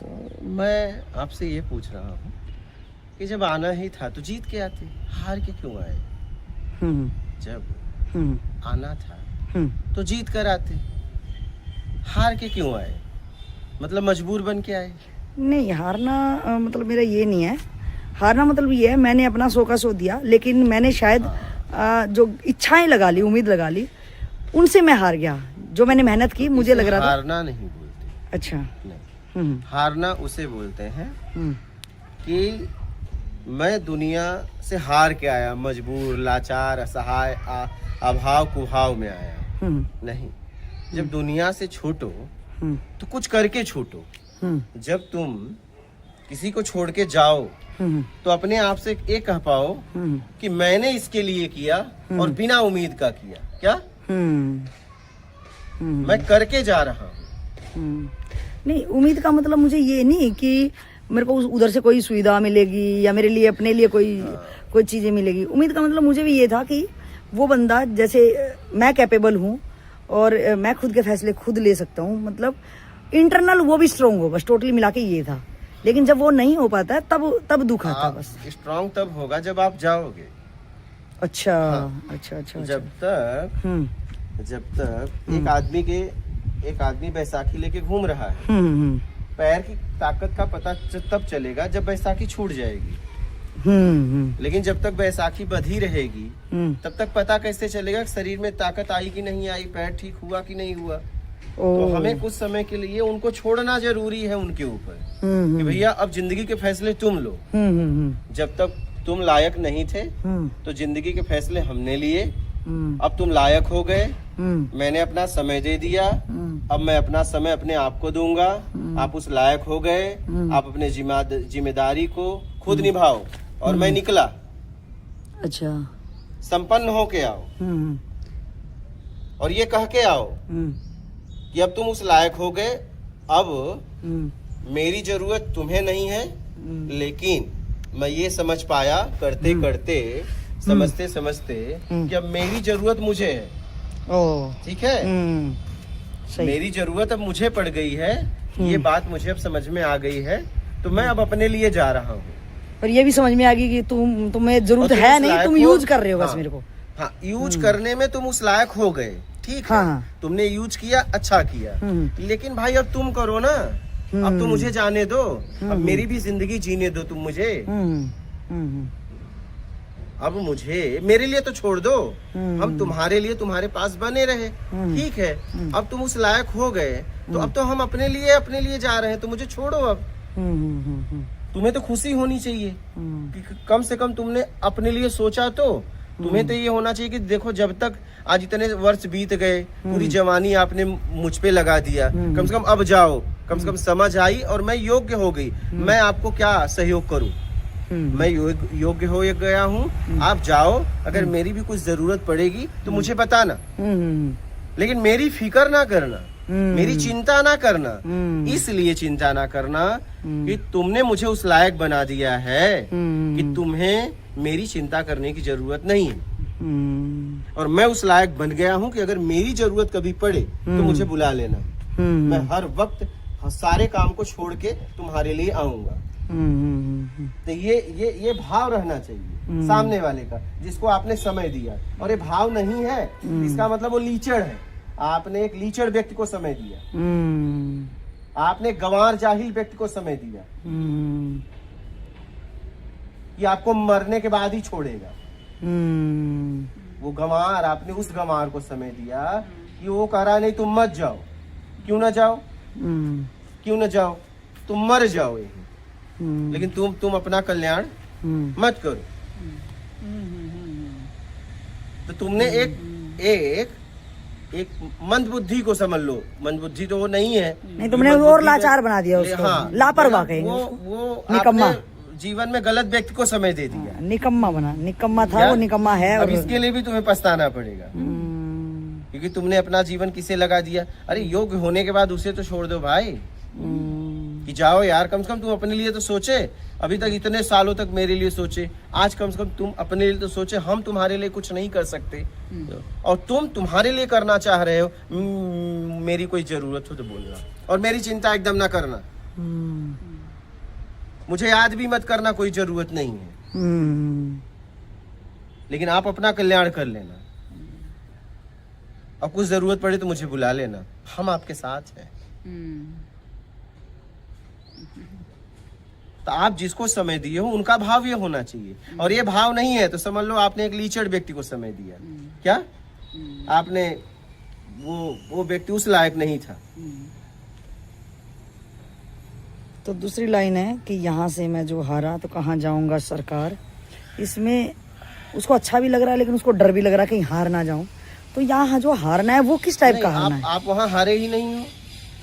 तो मैं आपसे ये पूछ रहा हूँ कि जब आना ही था तो जीत के आते, हार के क्यों आए? जब आना था तो जीत कर आते, हार के क्यों आए? मतलब मजबूर बन के आए? नहीं, हारना मतलब मेरा ये नहीं है। हारना मतलब ये है, मैंने अपना सौ का सौ दिया, लेकिन मैंने शायद जो इच्छाएं लगा ली, उम्मीद लगा ली, उनसे मैं हार गया। जो मैंने मेहनत की, तो मुझे लग रहा था। हारना नहीं बोलते। अच्छा। नहीं, हारना उसे बोलते हैं कि मैं दुनिया से हार के आया, मजबूर, लाचार, असहाय, अभाव कुभाव में आया। नहीं, जब दुनिया से छूटो तो कुछ करके छूटो। जब तुम किसी को छोड़ के जाओ तो अपने आप से ये कह पाओ कि मैंने इसके लिए किया और बिना उम्मीद का किया। क्या मैं करके जा रहा हूँ। नहीं, उम्मीद का मतलब मुझे ये नहीं कि मेरे को उधर से कोई सुविधा मिलेगी या मेरे लिए अपने लिए कोई चीजें मिलेगी। उम्मीद का मतलब मुझे भी ये था कि वो बंदा, जैसे मैं कैपेबल हूँ और मैं खुद के फैसले खुद ले सकता हूँ, मतलब इंटरनल वो भी स्ट्रांग हो, बस टोटली मिला के ये था। लेकिन जब वो नहीं हो पाता है तब दुख आता है। बस स्ट्रांग तब होगा जब आप जाओगे। अच्छा। हाँ। अच्छा। जब तक एक आदमी बैसाखी लेके घूम रहा है, पैर की ताकत का पता तब चलेगा जब बैसाखी छूट जाएगी। लेकिन जब तक बैसाखी बंधी रहेगी तब तक पता कैसे चलेगा शरीर में ताकत आई कि नहीं आई, पैर ठीक हुआ कि नहीं हुआ। तो हमें कुछ समय के लिए उनको छोड़ना जरूरी है उनके ऊपर कि भैया अब जिंदगी के फैसले तुम लो। जब तक तुम लायक नहीं थे तो जिंदगी के फैसले हमने लिए। अब तुम लायक हो गए, मैंने अपना समय दे दिया, अब मैं अपना समय अपने आप को दूंगा। आप उस लायक हो गए, आप अपने जिम्मेदारी को खुद निभाओ। और मैं निकला। अच्छा। संपन्न हो के आओ और ये कह के आओ कि अब तुम उस लायक हो गए, अब मेरी जरूरत तुम्हें नहीं है। लेकिन मैं ये समझ पाया करते करते, समझते समझते कि अब मेरी जरूरत मुझे है। ठीक है, मेरी जरूरत अब मुझे पड़ गई है। ये बात मुझे अब समझ में आ गई है, तो मैं अब अपने लिए जा रहा हूँ। और ये भी समझ में आ गई कि तुम्हें जरूरत है नहीं, तुम यूज कर रहे हो बस मेरे को। हाँ, यूज करने में तुम उस लायक हो गए, ठीक है। तुमने यूज किया, अच्छा किया। लेकिन भाई अब तुम करो ना, अब तो मुझे जाने दो, अब मेरी भी जिंदगी जीने दो तुम मुझे। अब मुझे, मेरे लिए तो छोड़ दो, हम तुम्हारे लिए तुम्हारे पास बने रहे, ठीक है। अब तुम उस लायक हो गए तो अब तो हम अपने लिए जा रहे हैं, तो मुझे छोड़ो अब। तुम्हें तो खुशी होनी चाहिए कि कम से कम तुमने अपने लिए सोचा। तो तुम्हें तो ये होना चाहिए कि देखो, जब तक आज इतने वर्ष बीत गए, पूरी जवानी आपने मुझ पे लगा दिया, कम से कम अब जाओ, कम से कम समझ आई और मैं योग्य हो गई। मैं आपको क्या सहयोग करूं? मैं योग्य हो गया हूँ, आप जाओ। अगर मेरी भी कुछ जरूरत पड़ेगी तो मुझे बताना, लेकिन मेरी फिक्र ना करना, मेरी चिंता ना करना। इसलिए चिंता ना करना कि तुमने मुझे उस लायक बना दिया है कि तुम्हें मेरी चिंता करने की जरूरत नहीं है। और मैं उस लायक बन गया हूँ कि अगर मेरी जरूरत कभी पड़े तो मुझे बुला लेना। मैं हर वक्त सारे काम को छोड़ के तुम्हारे लिए आऊंगा। तो ये भाव रहना चाहिए सामने वाले का, जिसको आपने समय दिया। और ये भाव नहीं है, इसका मतलब वो लीचड़ है। आपने एक लीचड़ व्यक्ति को समय दिया, आपने गंवार जाहिल व्यक्ति को समय दिया कि आपको मरने के बाद ही छोड़ेगा। वो गंवार, आपने उस गंवार को समय दिया कि वो कह रहा नहीं तुम मत जाओ। क्यों ना जाओ? क्यों ना जाओ? तुम मर जाओ, लेकिन तुम अपना कल्याण मत करो। तो तुमने एक मंद बुद्धि को समझ लो, मंद बुद्धि तो वो नहीं है, नहीं, तुमने और लाचार बना दिया उसको। हाँ, लापरवाह कहेंगे वो निकम्मा। जीवन में गलत व्यक्ति को समय दे दिया, निकम्मा बना। निकम्मा था वो, निकम्मा है। अब इसके लिए भी तुम्हें पछताना पड़ेगा, क्योंकि तुमने अपना जीवन किसे लगा दिया। अरे योग्य होने के बाद उसे तो छोड़ दो भाई, कि जाओ यार, कम से कम तुम अपने लिए तो सोचे। अभी तक इतने सालों तक मेरे लिए सोचे, आज कम से कम तुम अपने लिए तो सोचे। हम तुम्हारे लिए कुछ नहीं कर सकते और तुम तुम्हारे लिए करना चाह रहे हो। मेरी कोई जरूरत हो तो बोलना, और मेरी चिंता एकदम ना करना। मुझे याद भी मत करना, कोई जरूरत नहीं है, लेकिन आप अपना कल्याण कर लेना। और कुछ जरूरत पड़े तो मुझे बुला लेना, हम आपके साथ हैं। तो आप जिसको समय दिए हो उनका भाव ये होना चाहिए, और ये भाव नहीं है तो समझ लो आपने एक लीचड़ व्यक्ति को समय दिया। क्या आपने वो व्यक्ति उस लायक नहीं था। तो दूसरी लाइन है कि यहाँ से मैं जो हारा तो कहाँ जाऊंगा सरकार। इसमें उसको अच्छा भी लग रहा है लेकिन उसको डर भी लग रहा है कहीं हार ना जाऊं। तो यहाँ जो हारना है वो किस टाइप का हारना है? आप वहाँ हारे ही नहीं हो,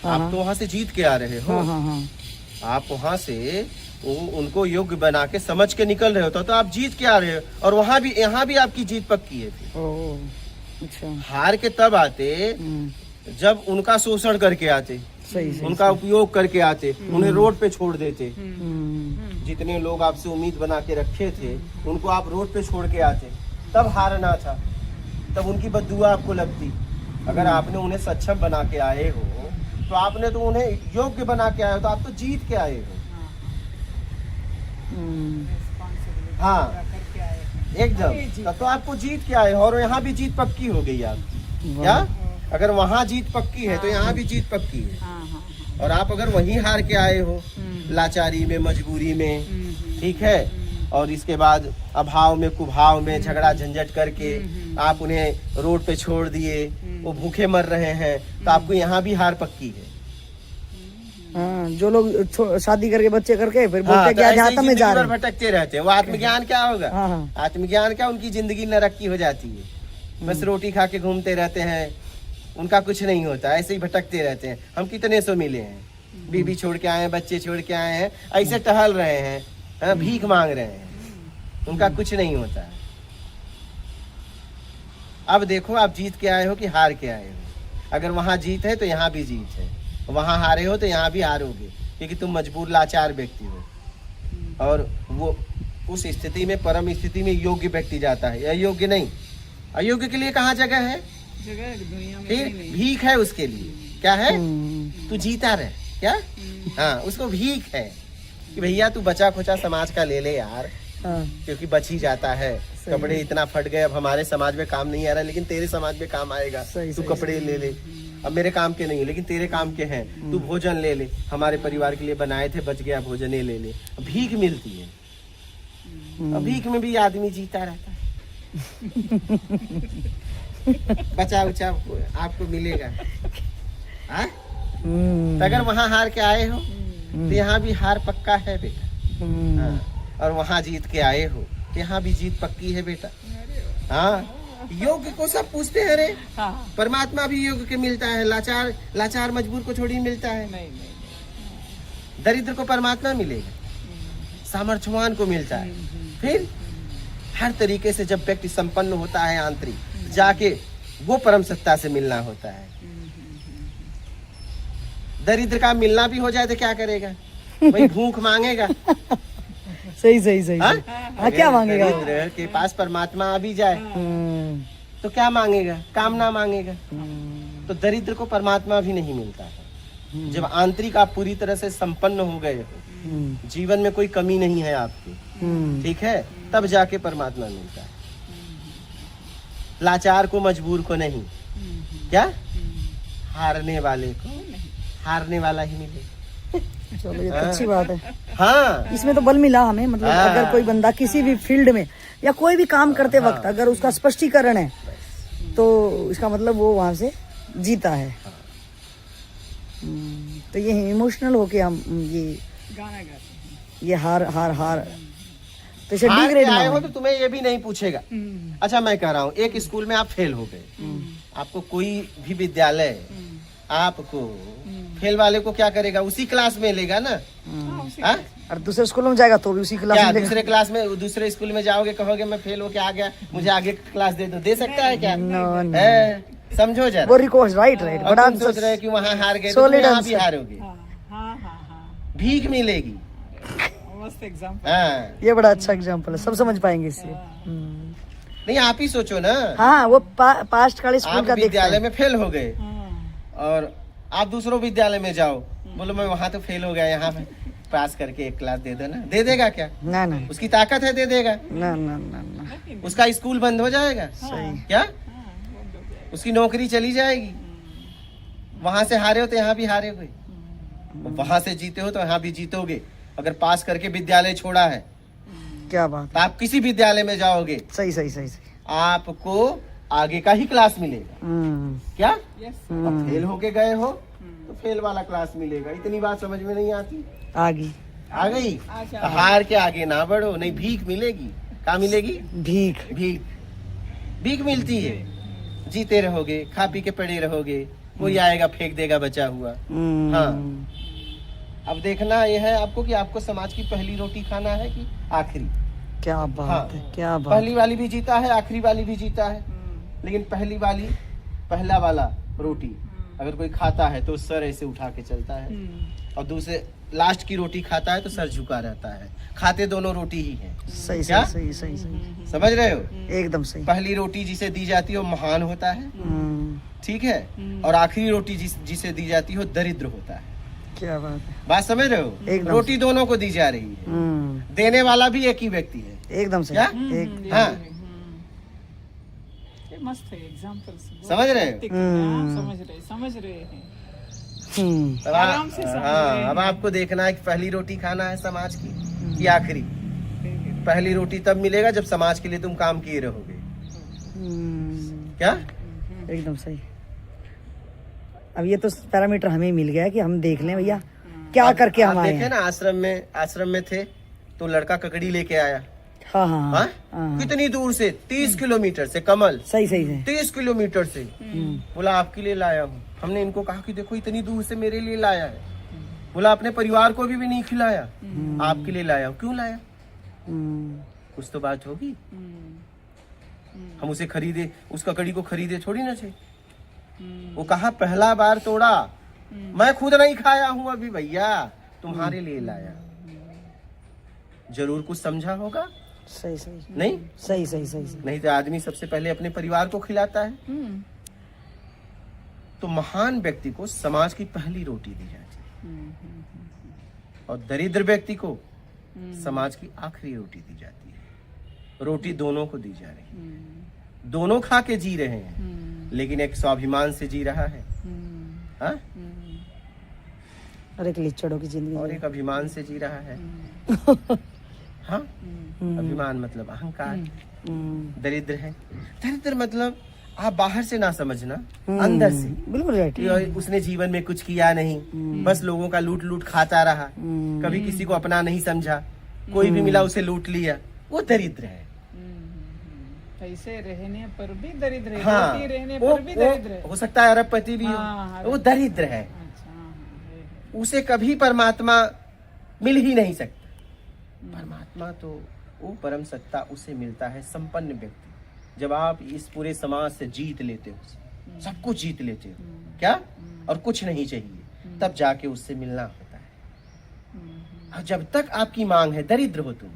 आप तो वहाँ से जीत के आ रहे हो। आप वहाँ से उनको योग्य बना के समझ के निकल रहे हो, तो आप जीत के आ रहे हो, और वहाँ भी यहाँ भी आपकी जीत पक्की है। अच्छा। हार के तब आते जब उनका शोषण करके आते, उनका उपयोग करके आते, उन्हें रोड पे छोड़ देते। जितने लोग आपसे उम्मीद बना के रखे थे उनको आप रोड पे छोड़ के आते, तब हारना था, तब उनकी बद्दुआ आपको लगती। अगर आपने उन्हें सक्षम बना के आए हो तो आपने तो उन्हें योग्य बना के आए हो, तो आप तो जीत के आए हो। हाँ एकदम, तब तो आपको जीत के आए हो, और यहाँ भी जीत पक्की हो गई आपकी। क्या अगर वहाँ जीत पक्की है तो यहाँ भी जीत पक्की है। और आप अगर वहीं हार के आए हो, लाचारी में, मजबूरी में, ठीक है, और इसके बाद अभाव में, कुभाव में झगड़ा झंझट करके आप उन्हें रोड पे छोड़ दिए, वो भूखे मर रहे हैं, तो आपको यहाँ भी हार पक्की है। जो लोग शादी करके बच्चे करके फिर बोलते क्या अध्यात्म में जा रहे हैं, भटकते रहते हैं, वो आत्मज्ञान क्या होगा? आत्मज्ञान क्या, उनकी जिंदगी नरक की हो जाती है। बस रोटी खा के घूमते रहते हैं, उनका कुछ नहीं होता, ऐसे ही भटकते रहते हैं। हम कितने सौ मिले हैं, बीबी छोड़ के आए हैं, बच्चे छोड़ के आए हैं, ऐसे टहल रहे हैं, भीख मांग रहे हैं, उनका कुछ नहीं होता है। अब देखो आप जीत के आए हो कि हार के आए हो। अगर वहां जीत है तो यहाँ भी जीत है, वहां हारे हो तो यहाँ भी हारोगे, क्योंकि तुम मजबूर लाचार व्यक्ति हो। और वो उस स्थिति में, परम स्थिति में योग्य व्यक्ति जाता है, अयोग्य नहीं। अयोग्य के लिए कहाँ जगह है? फिर भीख है उसके लिए। क्या है? तू जीता रहे। क्या? हाँ, उसको भीख है कि भैया तू बचा खोचा समाज का ले ले यार, क्योंकि बच ही जाता है। कपड़े इतना फट गए, अब हमारे समाज में काम नहीं आ रहा, लेकिन तेरे समाज में काम आएगा। तू कपड़े ले ले, अब मेरे काम के नहीं है लेकिन तेरे काम के हैं। तू भोजन ले ले, हमारे परिवार के लिए बनाए थे, बच गया भोजन, ये ले ले। भीख मिलती है, अब भीख में भी आदमी जीता रहता है। बचा उचा आपको मिलेगा। तो अगर वहाँ हार के आए हो तो यहाँ भी हार पक्का है बेटा। और वहाँ जीत के आए हो तो यहाँ भी जीत पक्की है बेटा। हाँ, योग्य को सब पूछते हैं रे, परमात्मा भी योग्य के मिलता है, लाचार मजबूर को थोड़ी मिलता है। दरिद्र को परमात्मा मिलेगा, सामर्थ्यवान को मिलता है। फिर हर तरीके से जब व्यक्ति संपन्न होता है आंतरिक, जाके वो परम सत्ता से मिलना होता है। दरिद्र का मिलना भी हो जाए तो क्या करेगा? वही भूख मांगेगा। सही। हाँ, क्या मांगेगा? दरिद्र के पास परमात्मा आ भी जाए तो क्या मांगेगा? कामना मांगेगा। तो दरिद्र को परमात्मा भी नहीं मिलता है। जब आंतरिक आप पूरी तरह से संपन्न हो गए हो, जीवन में कोई कमी नहीं है आपकी, ठीक है, तब जाके परमात्मा मिलता है। लाचार को, मजबूर को नहीं। क्या? हारने वाले को हारने वाला ही मिलेगा। चलो, ये अच्छी बात है। हाँ, इसमें तो बल मिला हमें। मतलब अगर कोई बंदा किसी भी फील्ड में या कोई भी काम करते वक्त अगर उसका स्पष्टीकरण है तो इसका मतलब वो वहां से जीता है। तो ये इमोशनल होके हम ये गाना गाते हैं, ये हार तो इसे डी ग्रेड आए हो तो तुम्हें ये भी नहीं पूछेगा। अच्छा, मैं कह रहा हूँ, एक स्कूल में आप फेल हो गए, आपको कोई भी विद्यालय आपको फेल वाले को क्या करेगा? उसी क्लास में लेगा ना। और दूसरे स्कूल में जाएगा तो भी उसी क्लास में दूसरे क्लास में, दूसरे स्कूल में जाओगे, कहोगे मैं फेल होके आ गया, मुझे आगे क्लास दे दो, दे सकता है क्या? समझो जरा, वो रिक्वेस्ट राइट बड़ा सोच रहे कि वहाँ हार गए तो यहाँ भी हारोगे, भीख मिलेगी। ये बड़ा अच्छा एग्जाम्पल है, सब समझ पाएंगे इससे। नहीं, आप ही सोचो ना। हाँ, वो पास्ट का स्कूल का विद्यालय में फेल हो गए और आप दूसरों विद्यालय में जाओ, बोलो मैं वहां तो फेल हो गया, यहाँ पे पास करके एक क्लास दे दो ना, दे देगा क्या? ना ना उसकी ताकत है, दे देगा? ना ना ना ना उसका स्कूल बंद हो जाएगा सही क्या? उसकी नौकरी चली जाएगी। वहां से हारे हो तो यहाँ भी हारे हुए, वहां से जीते हो तो यहाँ भी जीतोगे। अगर पास करके विद्यालय छोड़ा है क्या बात तो आप किसी विद्यालय में जाओगे, सही सही सही सही आपको आगे का ही क्लास मिलेगा क्या? यस अब फेल होके गए हो तो फेल वाला क्लास मिलेगा। इतनी बात समझ में नहीं आती? आगे आ गई? अच्छा। तो हार के आगे ना बढ़ो, नहीं भीख मिलेगी। क्या मिलेगी? भीख भीख। भीख मिलती है, जीते रहोगे, खा पी के पड़े रहोगे, कोई आएगा फेंक देगा बचा हुआ। हाँ। अब देखना यह है आपको कि आपको समाज की पहली रोटी खाना है कि आखिरी। क्या बात हाँ। है क्या बात पहली वाली भी जीता है, आखिरी वाली भी जीता है, लेकिन पहली वाली पहला वाला रोटी अगर कोई खाता है तो सर ऐसे उठा के चलता है, और दूसरे लास्ट की रोटी खाता है तो सर झुका रहता है। खाते दोनों रोटी ही हैं। सही क्या? सही सही सही सही समझ रहे हो? एकदम सही पहली रोटी जिसे दी जाती है वो महान होता है, ठीक है, और आखिरी रोटी जिसे दी जाती है वो दरिद्र होता है। क्या बात है बात समझ रहे हो? एकदम। रोटी दोनों को दी जा रही है, देने वाला भी एक ही व्यक्ति है। एकदम सही क्या? एक हाँ। ये मस्त है एग्जांपल्स, समझ रहे हो? समझ रहे हैं अब आराम से समझ रहे हाँ, हैं। अब आपको देखना है कि पहली रोटी खाना है समाज की कि आखिरी। पहली रोटी तब मिलेगा जब समाज के लिए तुम काम किए रहोगे। क्या? एकदम सही। अब ये तो पैरामीटर हमें मिल गया है कि हम देख लें भैया क्या करके आप हम आए देखे हैं। ना, आश्रम में थे तो लड़का ककड़ी लेके आया। हाँ हाँ हाँ? हाँ कितनी दूर से? 30 किलोमीटर से। कमल सही सही सही 30 किलोमीटर से। बोला आपके लिए लाया हूँ। हमने इनको कहा कि देखो इतनी दूर से मेरे लिए लाया है। बोला अपने परिवार को भी नहीं खिलाया, आपके लिए लाया हूँ। क्यों लाया? कुछ तो बात होगी। हम उसे खरीदे, उस ककड़ी को खरीदे थोड़ी ना थे। वो कहा पहला बार तोड़ा, मैं खुद नहीं खाया हूँ अभी भैया, तुम्हारे लिए लाया। जरूर कुछ समझा होगा। सही सही नहीं? सही सही सही सही नहीं तो आदमी सबसे पहले अपने परिवार को खिलाता है। तो महान व्यक्ति को समाज की पहली रोटी दी जाती है, और दरिद्र व्यक्ति को समाज की आखिरी रोटी दी जाती है। रोटी दोनों को दी जा रही है, दोनों खा के जी रहे हैं, लेकिन एक स्वाभिमान से जी रहा है, हाँ? और एक लिचड़ों की जिंदगी और एक अभिमान से जी रहा है। हाँ? अभिमान मतलब अहंकार। दरिद्र है, दरिद्र मतलब आप बाहर से ना समझना, अंदर से। बिल्कुल राइट। कि उसने जीवन में कुछ किया नहीं, बस लोगों का लूट लूट खाता रहा, कभी किसी को अपना नहीं समझा, कोई भी मिला उसे लूट लिया, वो दरिद्र है। पैसे रहने पर भी दरिद्र है, हाँ, रोटी रहने पर भी दरिद्र है। हो सकता है अरबपति भी हाँ, हो, वो दरिद्र है। अच्छा, हाँ, उसे कभी परमात्मा मिल ही नहीं सकता। परमात्मा तो वो परम सत्ता उसे मिलता है संपन्न व्यक्ति, जब आप इस पूरे समाज से जीत लेते हो, सब कुछ जीत लेते हो, क्या, और कुछ नहीं चाहिए, तब जाके उससे मिलना होता है। और जब तक आपकी मांग है, दरिद्र हो तुम,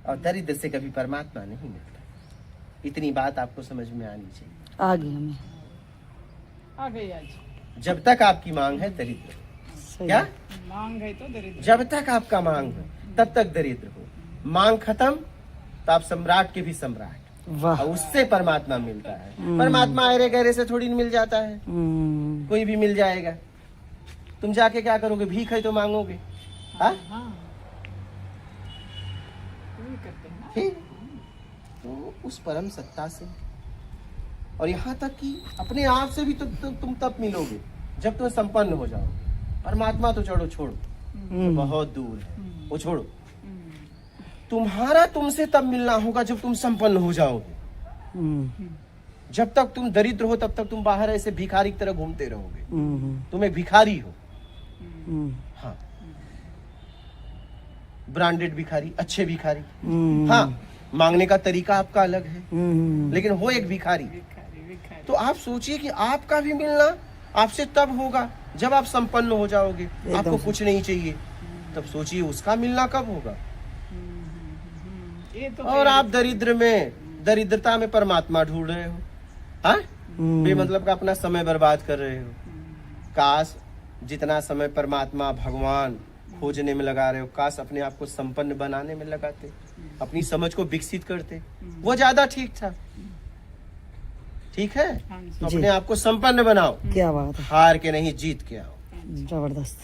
और दरिद्र से कभी परमात्मा नहीं मिलता। इतनी बात आपको समझ में आनी चाहिए। आ गई हमें। आ गई आज। जब तक आपकी मांग है, दरिद्र हो। सही क्या? मांग है तो दरिद्र। जब तक आपका मांग हो तब तक दरिद्र हो, मांग खत्म तो आप सम्राट के भी सम्राट, वाह। और उससे परमात्मा मिलता है। परमात्मा अरे गहरे से थोड़ी नहीं मिल जाता है, कोई भी मिल जाएगा। तुम जाके क्या करोगे? भीख है तो मांगोगे, हाँ? हाँ, वही करते हैं ना। ठीक? तो उस परम सत्ता से, और यहाँ तक कि अपने आप से भी तुम तब मिलोगे जब तुम संपन्न हो जाओ। परमात्मा तो चढ़ो छोड़ो, तो बहुत दूर है, वो छोड़ो। तुम्हारा तुमसे तब मिलना होगा जब तुम संपन्न हो जाओगे। जब तक तुम दरिद्र हो तब तक तुम बाहर ऐसे भिखारी की तरह घूमते रहोगे, तुम एक भिखारी हो। हाँ, ब्रांडेड भिखारी, अच्छे भिखारी। हाँ, मांगने का तरीका आपका अलग है, लेकिन हो एक भिखारी। तो आप सोचिए कि आपका भी मिलना आपसे तब होगा जब आप संपन्न हो जाओगे, आपको कुछ नहीं चाहिए। तब सोचिए उसका मिलना कब होगा। ये तो और आप दरिद्र में, दरिद्रता में परमात्मा ढूंढ रहे हो, हाँ? बेमतलब का अपना समय बर्बाद कर रहे हो। काश जितना समय परमात्मा भगवान खोजने में लगा रहे हो, काश अपने आप को संपन्न बनाने में लगाते, अपनी समझ को विकसित करते, वो ज्यादा ठीक था। ठीक है, हाँ जी। तो अपने आप को संपन्न बनाओ, क्या बात है, हार के नहीं जीत के आओ। जबरदस्त।